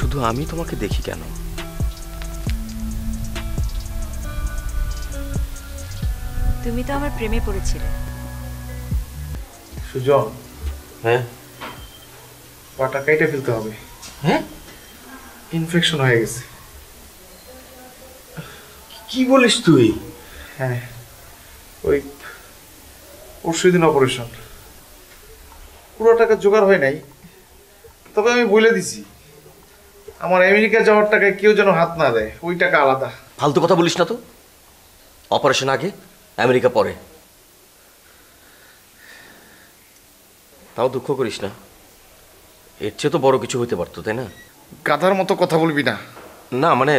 শুধু আমি তোমাকে দেখি কেন? তুমি তো আমার প্রেমে পড়েছিলে। সুজন, হ্যাঁ পাটা কেটে ফেলতে হবে। হ্যাঁ, ইনফেকশন হয়ে গেছে। কি বলিস তুই? হ্যাঁ, ওই পরশুদিন অপারেশন। পুরো টাকা জোগাড় হয় নাই, তবে আমি বলে দিছি আমার আমেরিকা যাওয়ার টাকায় কেউ যেন হাত না দেয়, ওই টাকা আলাদা। ফালতু কথা বলিস না তো। অপারেশন আগে, আমেরিকা পরে। তাও দুঃখ করিস না, এর চেয়ে তো বড় কিছু হইতে পারতো, তাই না? গাধার মতো কথা বলবি না। না মানে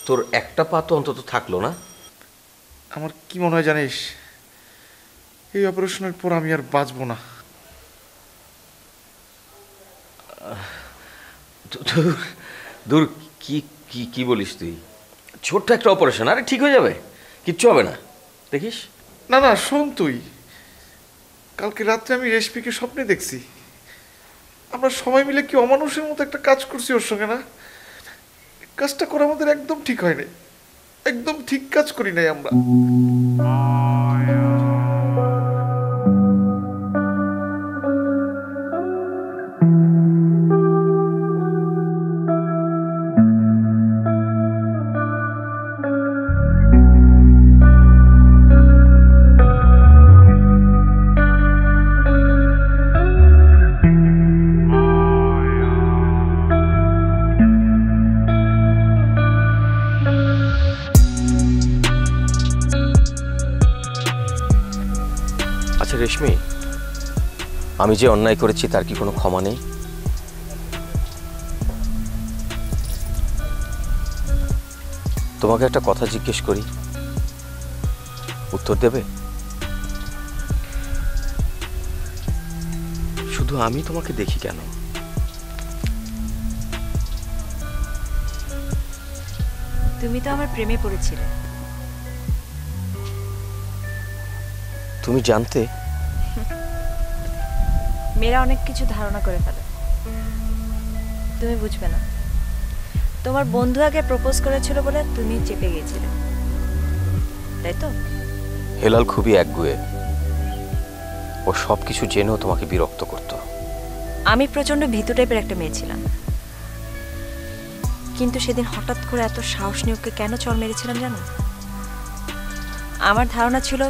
তোর একটা পা তো অন্তত থাকলো না। আমার কি মনে হয় জানিস, এই অপারেশনের পর আমি আর বাঁচবো না। দূর, কি কি কি বলিস তুই? ছোট্ট একটা অপারেশন, আরে ঠিক হয়ে যাবে, কিচ্ছু হবে না, দেখিস। না না, শোন তুই, কালকে রাত্রে আমি রেশমিকে স্বপ্নে দেখছি। আমরা সবাই মিলে কি অমানুষের মতো একটা কাজ করছি ওর সঙ্গে, না? কাজটা করা আমাদের একদম ঠিক হয় নাই, একদম ঠিক কাজ করি নাই আমরা। আচ্ছা রেশমি, আমি যে অন্যায় করেছি তার কি কোনো ক্ষমা নেই? তোমাকে একটা কথা জিজ্ঞেস করি, উত্তর দেবে? শুধু আমি তোমাকে দেখি কেন? তুমি তো আমার প্রেমে পড়েছিলে। তুমি জানতে? মেয়েরা অনেক কিছু ধারণা করে ফেলে, তুমি বুঝবে না। তোমার বন্ধু আগে প্রপোজ করেছিল বলে তুমি চেপে গিয়েছিলে, তাই তো? হেলাল খুবই একগুঁয়ে, ও সব কিছু জেনেও তোমাকে বিরক্ত করত। আমি প্রচন্ড ভীতু টাইপের একটা মেয়ে ছিলাম, কিন্তু সেদিন হঠাৎ করে এত সাহস নিয়ে ওকে কেন চড় মেরেছিলাম জানো? আমার ধারণা ছিল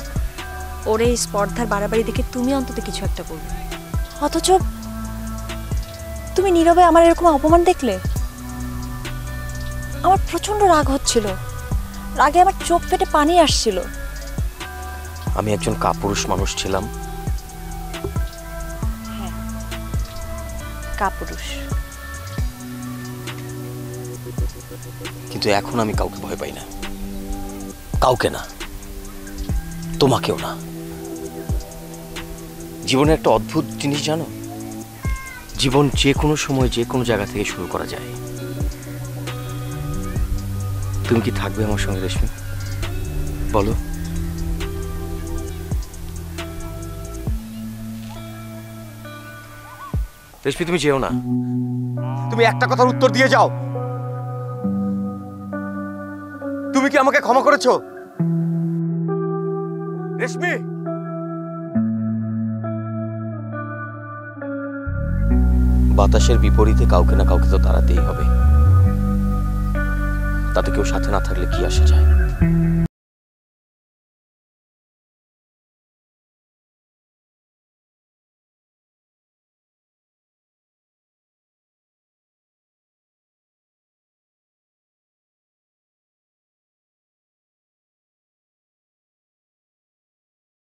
ওর এই স্পর্ধার বাড়াবাড়ি দেখে তুমি অন্তত কিছু একটা করবে, অথচ তুমি নীরবে আমার এরকম অপমান দেখলে। আমার প্রচন্ড রাগ হচ্ছিল, রাগে আমার চোখ ফেটে পানি আসছিল। আমি একজন কাপুরুষ মানুষ ছিলাম। হ্যাঁ, কাপুরুষ। কিন্তু এখন আমি কাউকে ভয় পাই না, কাউকে না, তোমাকেও না। জীবনে একটা অদ্ভুত জিনিস জানো, জীবন যে কোনো সময় যে কোনো জায়গা থেকে শুরু করা যায়। তুমি কি থাকবে আমার সঙ্গে রেশমি? বলো। রেশমি তুমি যেও না, তুমি একটা কথার উত্তর দিয়ে যাও। তুমি কি আমাকে ক্ষমা করেছো রেশমি? বাতাসের বিপরীতে কাউকে না কাউকে তো দাঁড়াতেই হবে, তাতে কেউ সাথে না থাকলে কি আসে যায়।